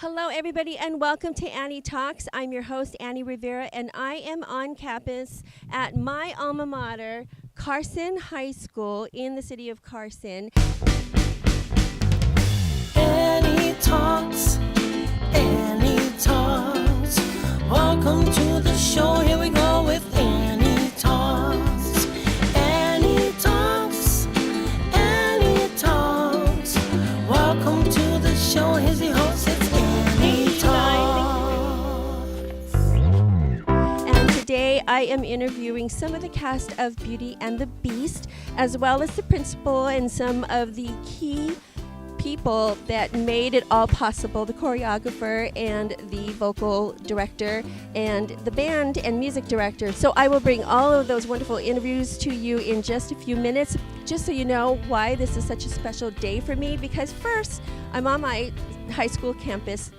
Hello, everybody, and welcome to Annie Talks. I'm your host, Annie Rivera, and I am on campus at my alma mater, Carson High School, in the city of Carson. Annie Talks, Annie Talks. Welcome to the show. Here we go with Annie Talks. Annie Talks, Annie Talks. Welcome to the show. Here's your host, it's Annie Talks. And today I am interviewing some of the cast of Beauty and the Beast, as well as the principal and some of the key people that made it all possible, the choreographer and the vocal director and the band and music director. So I will bring all of those wonderful interviews to you in just a few minutes, just so you know why this is such a special day for me, because first, I'm on my high school campus,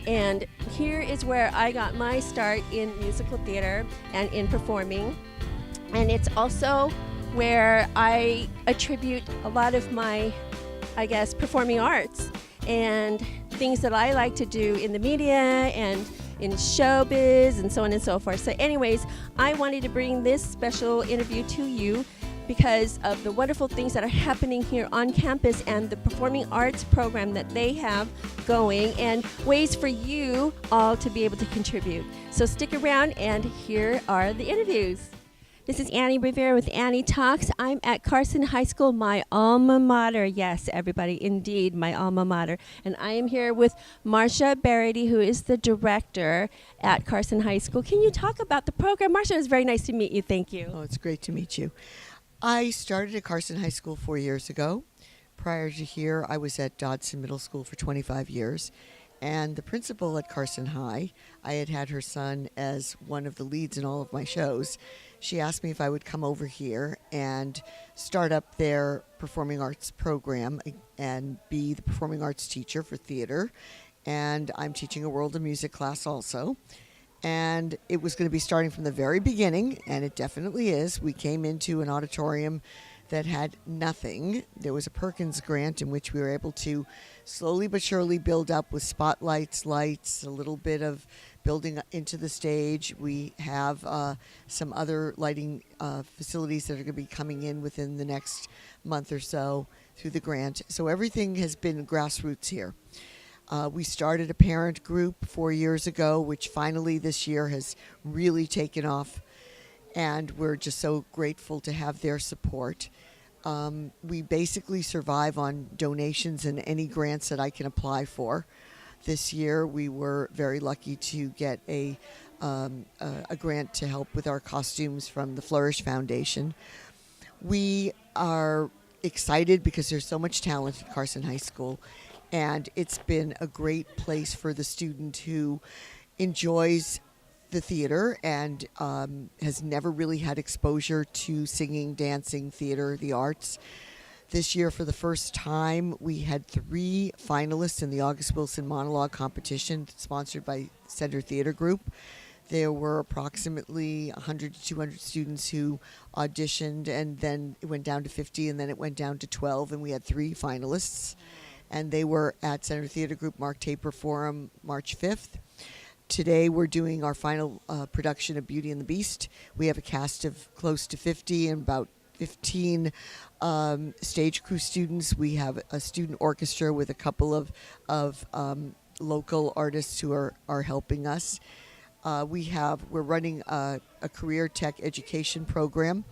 and here is where I got my start in musical theater and in performing. And it's also where I attribute a lot of my performing arts and things that I like to do in the media and in showbiz and so on and so forth. So anyways, I wanted to bring this special interview to you because of the wonderful things that are happening here on campus and the performing arts program that they have going and ways for you all to be able to contribute. So stick around, and here are the interviews. This is Annie Rivera with Annie Talks. I'm at Carson High School, my alma mater. Yes, everybody, indeed, my alma mater. And I am here with Marcia Barryte, who is the director at Carson High School. Can you talk about the program? Marcia, it was very nice to meet you. Thank you. Oh, it's great to meet you. I started at Carson High School 4 years ago. Prior to here, I was at Dodson Middle School for 25 years. And the principal at Carson High, I had her son as one of the leads in all of my shows. She asked me if I would come over here and start up their performing arts program and be the performing arts teacher for theater. And I'm teaching a world of music class also. And it was going to be starting from the very beginning, and it definitely is. We came into an auditorium that had nothing. There was a Perkins grant in which we were able to slowly but surely build up with spotlights, lights, a little bit of building into the stage. We have some other lighting facilities that are going to be coming in within the next month or so through the grant. So everything has been grassroots here. We started a parent group 4 years ago, which finally this year has really taken off. And we're just so grateful to have their support. We basically survive on donations and any grants that I can apply for. This year, we were very lucky to get a grant to help with our costumes from the Flourish Foundation. We are excited because there's so much talent at Carson High School, and it's been a great place for the student who enjoys the theater and has never really had exposure to singing, dancing, theater, the arts. This year, for the first time, we had 3 finalists in the August Wilson Monologue Competition sponsored by Center Theater Group. There were approximately 100 to 200 students who auditioned, and then it went down to 50, and then it went down to 12, and we had 3 finalists. And they were at Center Theater Group Mark Taper Forum March 5th. Today we're doing our final production of Beauty and the Beast. We have a cast of close to 50 and about 15 stage crew students. We have a student orchestra with a couple of local artists who are helping us. We're running a career tech education program.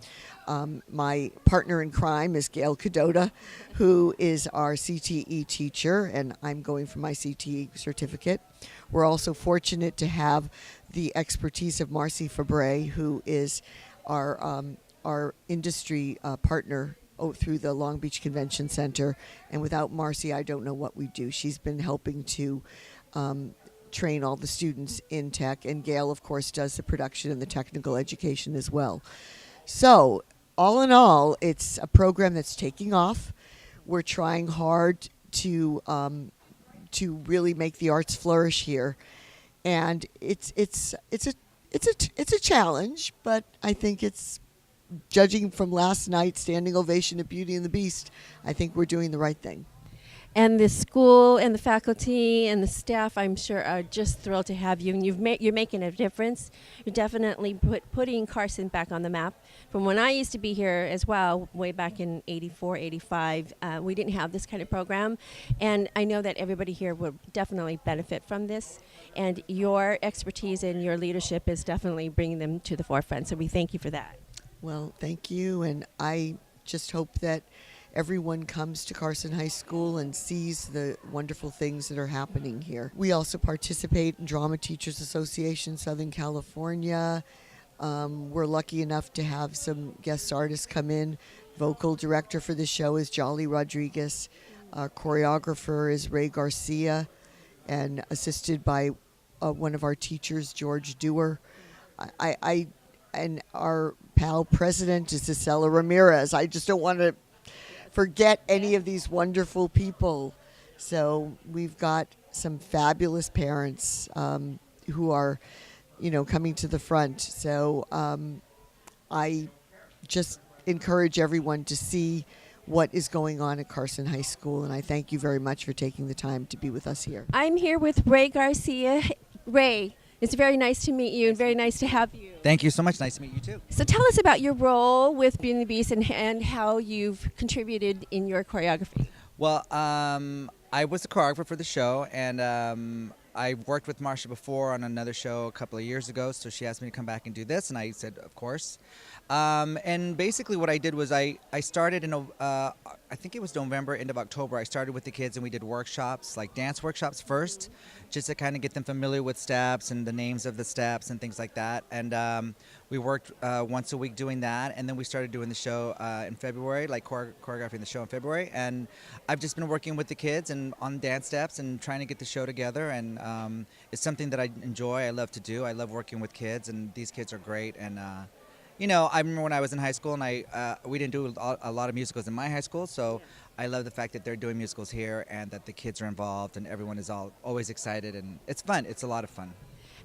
My partner in crime is Gail Cadota, who is our CTE teacher, and I'm going for my CTE certificate. We're also fortunate to have the expertise of Marcia Barryte, who is our industry partner through the Long Beach Convention Center. And without Marcia, I don't know what we do. She's been helping to train all the students in tech, and Gail, of course, does the production and the technical education as well. So, all in all, it's a program that's taking off. We're trying hard to really make the arts flourish here, and it's a challenge, but I think it's, judging from last night's standing ovation at Beauty and the Beast, I think we're doing the right thing. And the school and the faculty and the staff, I'm sure, are just thrilled to have you. And you're making a difference. You're definitely putting Carson back on the map. From when I used to be here as well, way back in 84, 85, we didn't have this kind of program. And I know that everybody here will definitely benefit from this. And your expertise and your leadership is definitely bringing them to the forefront. So we thank you for that. Well, thank you. And I just hope that everyone comes to Carson High School and sees the wonderful things that are happening here. We also participate in Drama Teachers Association Southern California. We're lucky enough to have some guest artists come in. Vocal director for the show is Jolly Rodriguez. Our choreographer is Ray Garcia, and assisted by one of our teachers, George Dewar. And our PAL president is Isela Ramirez. I just don't want to forget any of these wonderful people. So we've got some fabulous parents who are, coming to the front. So I just encourage everyone to see what is going on at Carson High School, and I thank you very much for taking the time to be with us here. I'm here with Ray Garcia. Ray, it's very nice to meet you and very nice to have you. Thank you so much. Nice to meet you too. So tell us about your role with Beauty and the Beast and how you've contributed in your choreography. Well, I was the choreographer for the show, and I worked with Marcia before on another show a couple of years ago, so she asked me to come back and do this, and I said, of course. And basically what I did was I started in, I think it was November, end of October, I started with the kids and we did workshops, like dance workshops first, just to kind of get them familiar with steps and the names of the steps and things like that. And we worked once a week doing that, and then we started doing the show in February, like choreographing the show in February. And I've just been working with the kids and on dance steps and trying to get the show together. And it's something that I enjoy, I love to do. I love working with kids, and these kids are great. And I remember when I was in high school, and we didn't do a lot of musicals in my high school, so I love the fact that they're doing musicals here and that the kids are involved and everyone is always excited, and it's fun. It's a lot of fun.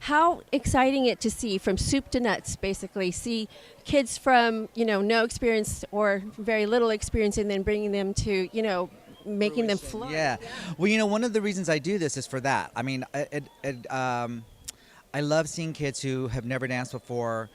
How exciting it to see from soup to nuts, basically, see kids from, no experience or very little experience and then bringing them to, making them flow. Yeah. Well, one of the reasons I do this is for that. I mean, I love seeing kids who have never danced before,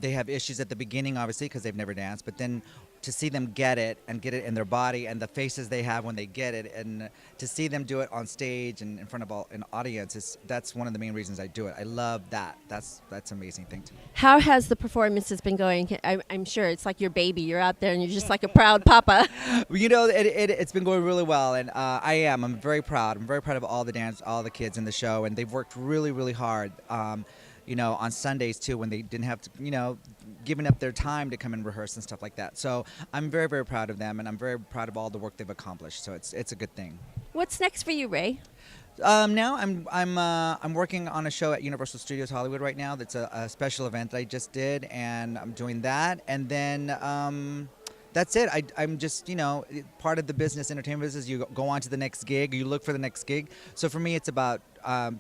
they have issues at the beginning, obviously, because they've never danced, but then to see them get it in their body and the faces they have when they get it, and to see them do it on stage and in front of an audience, that's one of the main reasons I do it. I love that. That's an amazing thing to me. How has the performances been going? I'm sure it's like your baby. You're out there and you're just like a proud papa. It's been going really well, and I'm very proud. I'm very proud of all the kids in the show, and they've worked really, really hard. On Sundays too, when they didn't have to, giving up their time to come and rehearse and stuff like that. So I'm very, very proud of them, and I'm very proud of all the work they've accomplished. So it's a good thing. What's next for you, Ray? Now I'm working on a show at Universal Studios Hollywood right now. That's a special event that I just did, and I'm doing that, and then. That's it. I'm just, part of the entertainment business. You go on to the next gig. You look for the next gig. So for me, it's about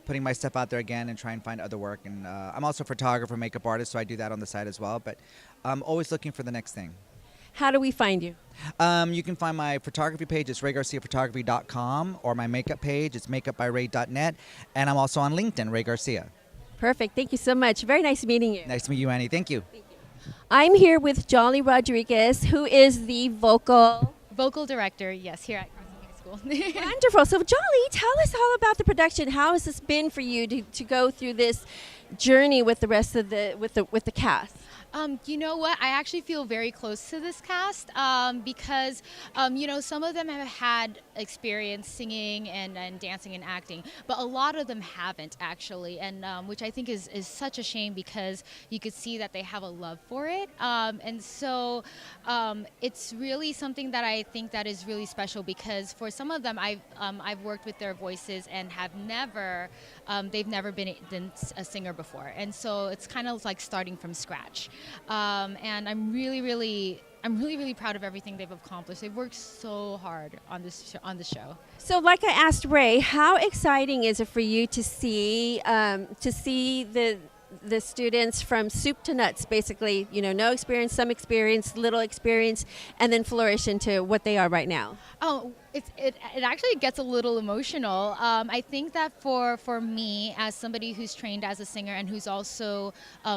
putting my stuff out there again and try and find other work. And I'm also a photographer, makeup artist, so I do that on the side as well. But I'm always looking for the next thing. How do we find you? You can find my photography page. It's raygarciaphotography.com, or my makeup page. It's makeupbyray.net. And I'm also on LinkedIn, Ray Garcia. Perfect. Thank you so much. Very nice meeting you. Nice to meet you, Annie. Thank you. I'm here with Jolly Rodriguez, who is the vocal director, yes, here at Carson High School. Wonderful. So, Jolly, tell us all about the production. How has this been for you to go through this journey with the rest of with the cast? You know what? I actually feel very close to this cast because, some of them have had experience singing and dancing and acting, but a lot of them haven't actually, and which I think is such a shame because you could see that they have a love for it. And so it's really something that I think that is really special because for some of them, I've worked with their voices and have they've never been a singer before. And so it's kind of like starting from scratch. And I'm really, really proud of everything they've accomplished. They've worked so hard on the show. So, like I asked Ray, how exciting is it for you to see the the students from soup to nuts, basically, no experience, some experience, little experience, and then flourish into what they are right now? Oh, it actually gets a little emotional. I think that for me, as somebody who's trained as a singer and who's also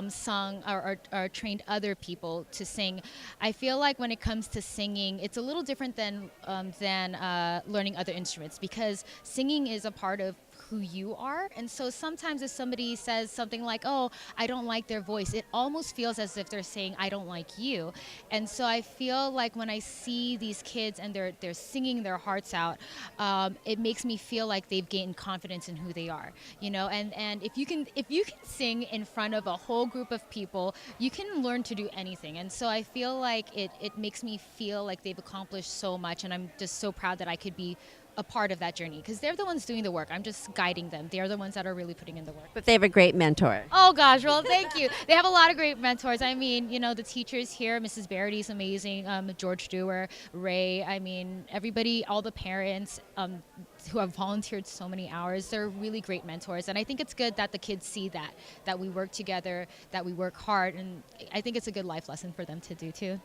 sung or trained other people to sing, I feel like when it comes to singing, it's a little different than learning other instruments, because singing is a part of who you are. And so sometimes if somebody says something like, oh, I don't like their voice, it almost feels as if they're saying, I don't like you. And so I feel like when I see these kids and they're singing their hearts out, it makes me feel like they've gained confidence in who they are, and if you can sing in front of a whole group of people, you can learn to do anything. And so I feel like it makes me feel like they've accomplished so much, and I'm just so proud that I could be a part of that journey, because they're the ones doing the work. I'm just guiding them. They're the ones that are really putting in the work. But they have a great mentor. Oh gosh, well, thank you. They have a lot of great mentors. I mean, the teachers here, Mrs. Barryte is amazing, George Dewar, Ray, I mean, everybody, all the parents who have volunteered so many hours, they're really great mentors. And I think it's good that the kids see that we work together, that we work hard, and I think it's a good life lesson for them to do too.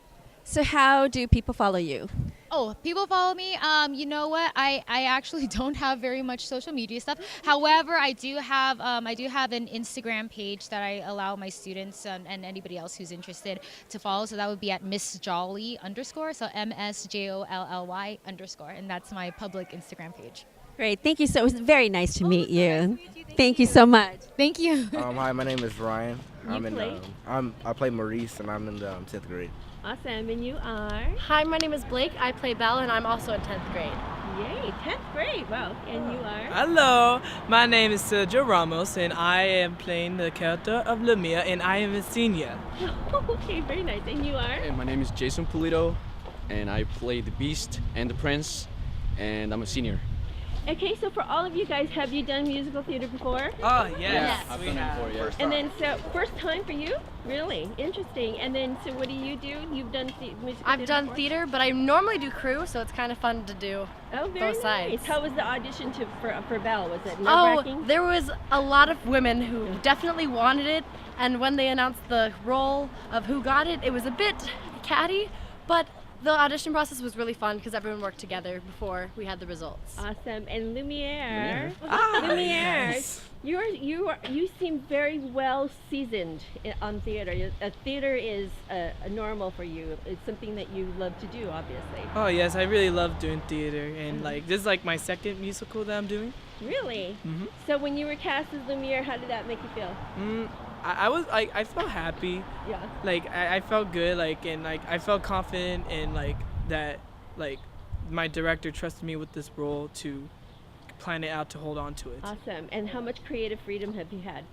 So how do people follow you? Oh, people follow me. You know what? I actually don't have very much social media stuff. However, I do have an Instagram page that I allow my students and anybody else who's interested to follow. So that would be at MissJolly_. So MSJOLLY_, and that's my public Instagram page. Great. Thank you. So it was very nice to meet you. Thank you so much. Thank you. Hi, my name is Ryan. play? I play Maurice, and I'm in the 10th grade. Awesome. And you are? Hi, my name is Blake. I play Belle, and I'm also in 10th grade. Yay, 10th grade. Wow. And you are? Hello, my name is Sergio Ramos, and I am playing the character of Lamia, and I am a senior. Okay, very nice. And you are? Hey, my name is Jason Pulido, and I play the Beast and the Prince, and I'm a senior. Okay, so for all of you guys, have you done musical theater before? Oh, yes. I've done it before, yeah. And then, so first time for you? Really? Interesting. And then, so what do? You've done musical I've theater done before? theater, but I normally do crew, so it's kind of fun to do Oh, very both nice. sides. How was the audition for Belle? Was it Oh, nerve-wracking? there was a lot of women who definitely wanted it, and when they announced the role of who got it, it was a bit catty, but the audition process was really fun because everyone worked together before we had the results. Awesome. And Lumiere. Lumiere. Yes. You seem very well seasoned on theater. Theater is a normal for you. It's something that you love to do, obviously. Oh, yes, I really love doing theater, and this is my second musical that I'm doing. Really? Mm-hmm. So when you were cast as Lumiere, how did that make you feel? I felt happy. Yeah. I felt good, and I felt confident, and that my director trusted me with this role to plan it out, to hold on to it. Awesome. And how much creative freedom have you had?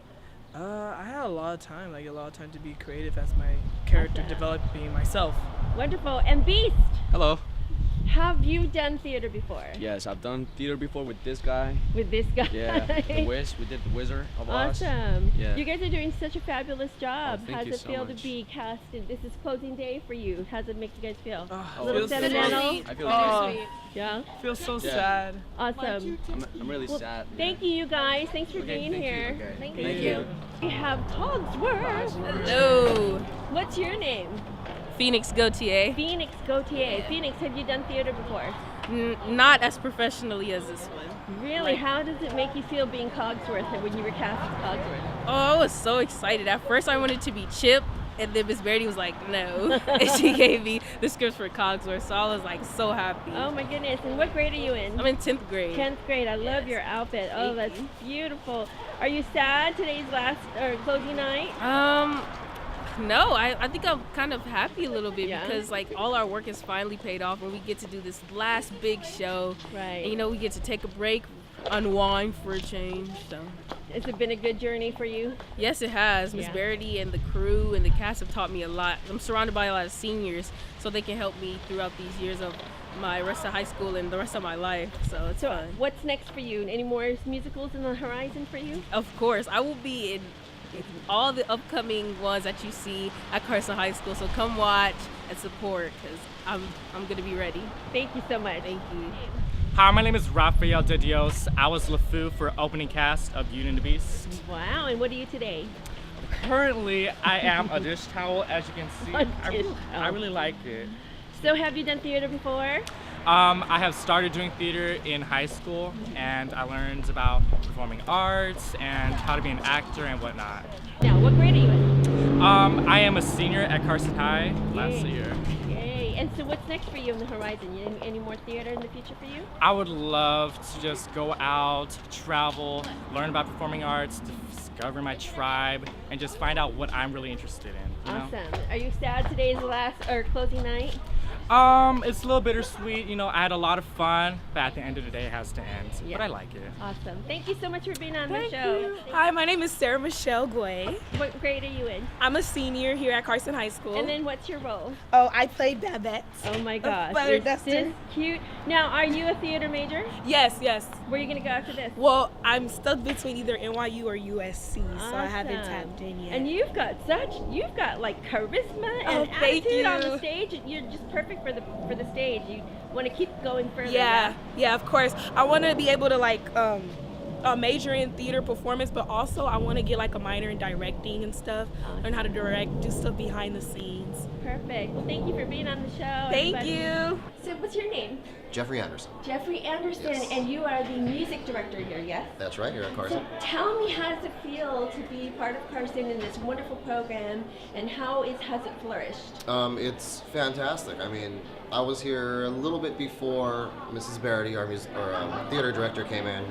I had a lot of time, to be creative as my character Awesome. developing myself. Wonderful. And Beast, Hello. have you done theater before? Yes, I've done theater before with this guy. With this guy? Yeah, the Wiz. We did the Wizard of Oz. Awesome. Yeah. You guys are doing such a fabulous job. Oh, thank How's you it so feel much. to be casted? This is closing day for you. How's it make you guys feel? Oh, A little feels so sentimental? I feel Oh, Yeah? feels so Yeah. sad. Awesome. I'm really Well, sad. Thank you guys. Thanks for Okay, being thank you. here. Okay. Thank Thank you. you. We have Cogsworth. Hello, What's your name? Phoenix Gautier. Phoenix Gautier. Phoenix, have you done theater before? Not as professionally as this one. Really? How does it make you feel being Cogsworth when you were cast as Cogsworth? Oh, I was so excited. At first I wanted to be Chip, and then Miss Barryte was like, no. And she gave me the script for Cogsworth, so I was so happy. Oh my goodness. And what grade are you in? I'm in 10th grade. 10th grade. I love your outfit. Oh, that's beautiful. Are you sad today's last or closing night? No, I think I'm kind of happy a little bit Yeah? because all our work is finally paid off and we get to do this last big show. Right. And we get to take a break, unwind for a change. So Has it been a good journey for you? yes, it has. Miss Yeah. Barryte and the crew and the cast have taught me a lot. I'm surrounded by a lot of seniors, so they can help me throughout these years of my rest of high school and the rest of my life. So it's So fun. what's next for you? Any more musicals in the horizon for you? Of course, I will be in all the upcoming ones that you see at Carson High School. So come watch and support because I'm gonna be ready. Thank you so much. Thank you. Hi, my name is Rafael De Dios. I was LeFou for opening cast of Beauty and the Beast. Wow, and what are you today? Currently, I am a dish towel, as you can see. I really like it. So have you done theater before? I have started doing theater in high school, and I learned about performing arts and how to be an actor and whatnot. Now, what grade are you in? I am a senior at Carson High last year. Yay. And so what's next for you on the horizon? Any more theater in the future for you? I would love to just go out, travel, learn about performing arts, discover my tribe, and just find out what I'm really interested in. You know? Awesome. Are you sad today's the last or closing night? It's a little bittersweet. You know, I had a lot of fun, but at the end of the day, it has to end. Yeah. But I like it. Awesome. Thank you so much for being on the show. Hi, my name is Sarah Michelle Guay. What grade are you in? I'm a senior here at Carson High School. And then what's your role? Oh, I play Babette. Oh my gosh. Feather Is duster. this cute? Now, are you a theater major? Yes. Where are you going to go after this? Well, I'm stuck between either NYU or USC, so I haven't tapped in yet. And you've got like charisma and thank attitude you. on the stage. You're just perfect for the stage. You want to keep going further. Yeah, of course. I want to be able to like major in theater performance, but also I want to get like a minor in directing and stuff. Learn how to direct, do stuff behind the scenes. Perfect. Well, thank you for being on the show. Thank everybody. you. So, what's your name? Jeffrey Anderson. Jeffrey Anderson, Yes. and you are the music director here, yes? That's right, here at Carson. So tell me, how does it feel to be part of Carson in this wonderful program, and has it flourished? It's fantastic. I mean, I was here a little bit before Mrs. Barryte, our theater director, came in.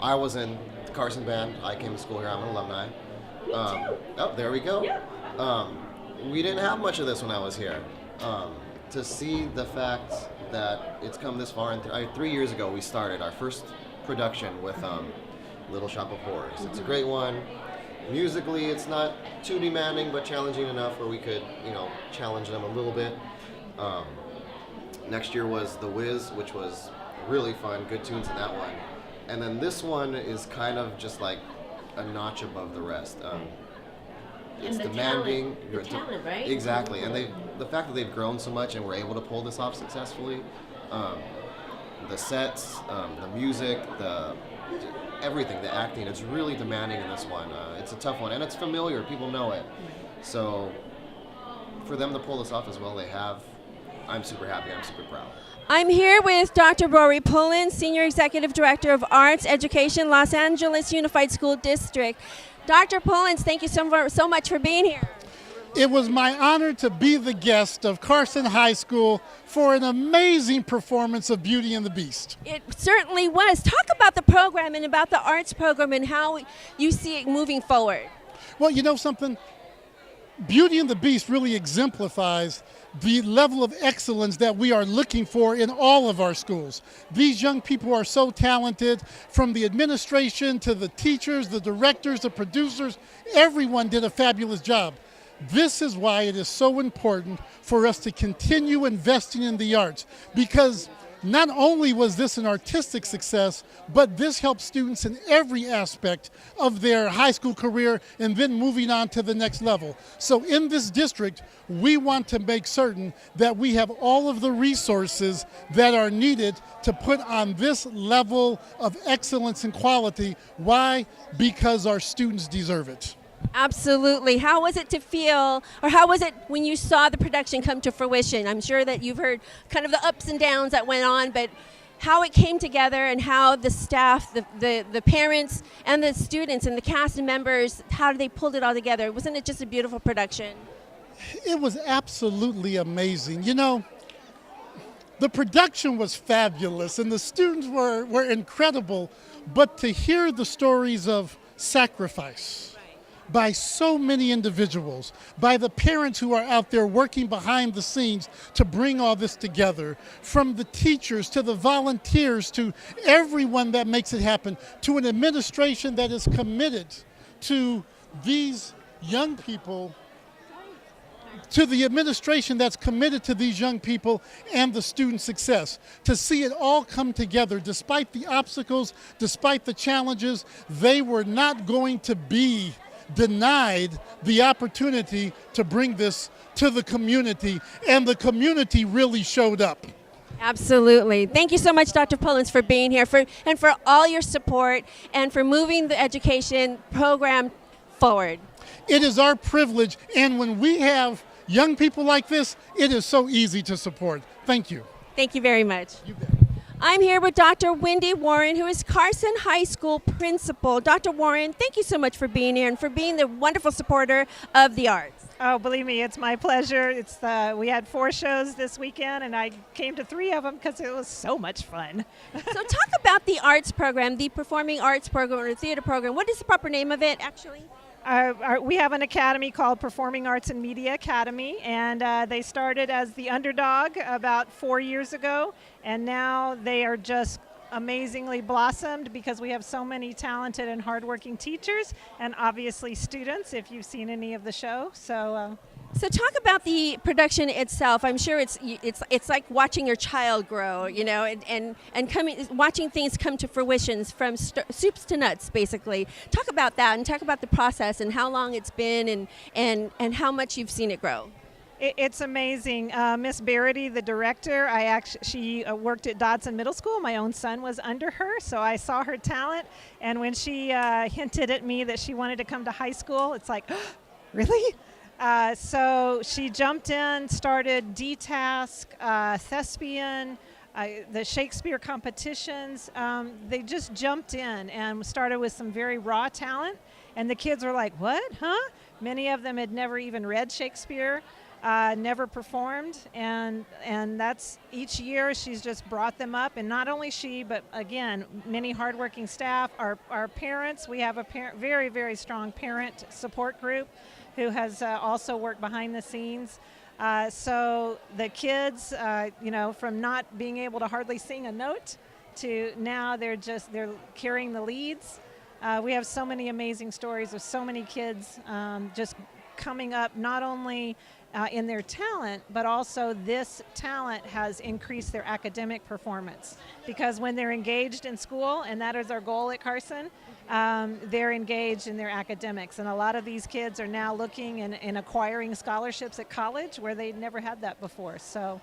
I was in the Carson band. I came to school here. I'm an alumni. Me too. Oh, there we go. Yeah. We didn't have much of this when I was here. To see the fact that it's come this far, and 3 years ago we started our first production with Little Shop of Horrors. It's a great one. Musically, it's not too demanding, but challenging enough where we could, challenge them a little bit. Next year was The Wiz, which was really fun, good tunes in that one. And then this one is kind of just like a notch above the rest. It's and the demanding. talent, right? Exactly, and the fact that they've grown so much and were able to pull this off successfully, the sets, the music, everything, the acting, it's really demanding in this one. It's a tough one, and it's familiar. People know it. So for them to pull this off as well, they have. I'm super happy. I'm super proud. I'm here with Dr. Rory Pullens, Senior Executive Director of Arts Education, Los Angeles Unified School District. Dr. Pullens, thank you so much for being here. It was my honor to be the guest of Carson High School for an amazing performance of Beauty and the Beast. It certainly was. Talk about the program and about the arts program and how you see it moving forward. Well, you know something? Beauty and the Beast really exemplifies the level of excellence that we are looking for in all of our schools. These young people are so talented, from the administration to the teachers, the directors, the producers. Everyone did a fabulous job. This is why it is so important for us to continue investing in the arts, because not only was this an artistic success, but this helps students in every aspect of their high school career and then moving on to the next level. So in this district, we want to make certain that we have all of the resources that are needed to put on this level of excellence and quality. Why? Because our students deserve it. Absolutely. How was it to feel, or how was it when you saw the production come to fruition? I'm sure that you've heard kind of the ups and downs that went on, but how it came together and how the staff, the parents and the students and the cast and members, how they pulled it all together. Wasn't it just a beautiful production? It was absolutely amazing. You know, the production was fabulous and the students were incredible, but to hear the stories of sacrifice by so many individuals, by the parents who are out there working behind the scenes to bring all this together, from the teachers to the volunteers to everyone that makes it happen, to an administration that is committed to these young people, to the administration that's committed to these young people and the student success. To see it all come together, despite the obstacles, despite the challenges, they were not going to be denied the opportunity to bring this to the community, and the community really showed up. Absolutely. Thank you so much, Dr. Pullens, for being here and for all your support and for moving the education program forward. It is our privilege, and when we have young people like this, it is so easy to support. Thank you. Thank you very much. You bet. I'm here with Dr. Wendy Warren, who is Carson High School principal. Dr. Warren, thank you so much for being here and for being the wonderful supporter of the arts. Oh, believe me, it's my pleasure. We had 4 shows this weekend, and I came to 3 of them because it was so much fun. So talk about the arts program, the performing arts program or theater program. What is the proper name of it, actually? We have an academy called Performing Arts and Media Academy, and they started as the underdog about 4 years ago, and now they are just amazingly blossomed because we have so many talented and hardworking teachers and obviously students, if you've seen any of the show. So talk about the production itself. I'm sure it's like watching your child grow, you know, and watching things come to fruition from soups to nuts, basically. Talk about that and talk about the process and how long it's been and how much you've seen it grow. It's amazing. Miss Barryte, the director, she worked at Dodson Middle School. My own son was under her, so I saw her talent. And when she hinted at me that she wanted to come to high school, it's like, really? So she jumped in, started D-Task, Thespian, the Shakespeare competitions. They just jumped in and started with some very raw talent. And the kids were like, what, huh? Many of them had never even read Shakespeare. Never performed, and that's each year she's just brought them up, and not only she, but again, many hardworking staff, our parents. We have a very, very strong parent support group who has also worked behind the scenes. So the kids, from not being able to hardly sing a note to now they're carrying the leads. We have so many amazing stories of so many kids just coming up, not only in their talent, but also this talent has increased their academic performance, because when they're engaged in school, and that is our goal at Carson, they're engaged in their academics, and a lot of these kids are now looking and acquiring scholarships at college where they never had that before. So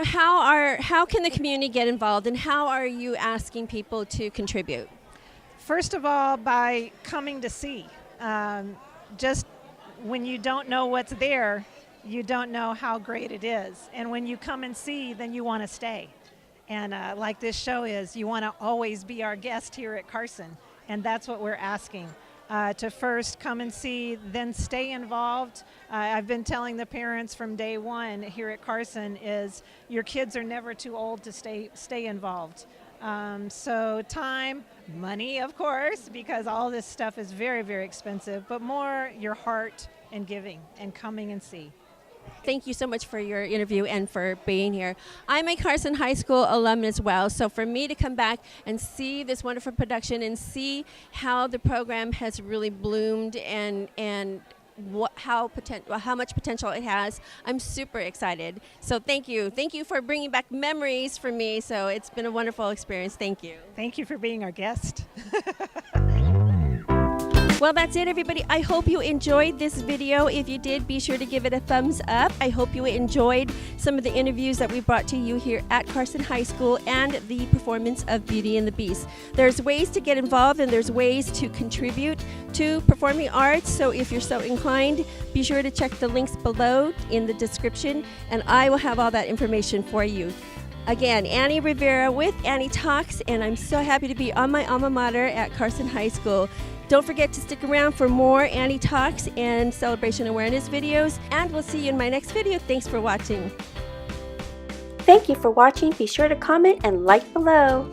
how can the community get involved, and how are you asking people to contribute? First of all, by coming to see. Just when you don't know what's there, you don't know how great it is. And when you come and see, then you want to stay. And like this show is, you want to always be our guest here at Carson. And that's what we're asking, to first come and see, then stay involved. I've been telling the parents from day one here at Carson is your kids are never too old to stay involved. So time, money, of course, because all this stuff is very, very expensive, but more your heart and giving and coming and see. Thank you so much for your interview and for being here. I'm a Carson High School alum as well, so for me to come back and see this wonderful production and see how the program has really bloomed and how much potential it has, I'm super excited. So thank you for bringing back memories for me. So it's been a wonderful experience. Thank you. Thank you for being our guest. Well, that's it, everybody. I hope you enjoyed this video. If you did, be sure to give it a thumbs up. I hope you enjoyed some of the interviews that we brought to you here at Carson High School and the performance of Beauty and the Beast. There's ways to get involved and there's ways to contribute to performing arts. So if you're so inclined, be sure to check the links below in the description, and I will have all that information for you. Again, Annie Rivera with Annie Talks, and I'm so happy to be on my alma mater at Carson High School. Don't forget to stick around for more Annie Talks and Celebration Awareness videos, and we'll see you in my next video. Thanks for watching. Thank you for watching. Be sure to comment and like below.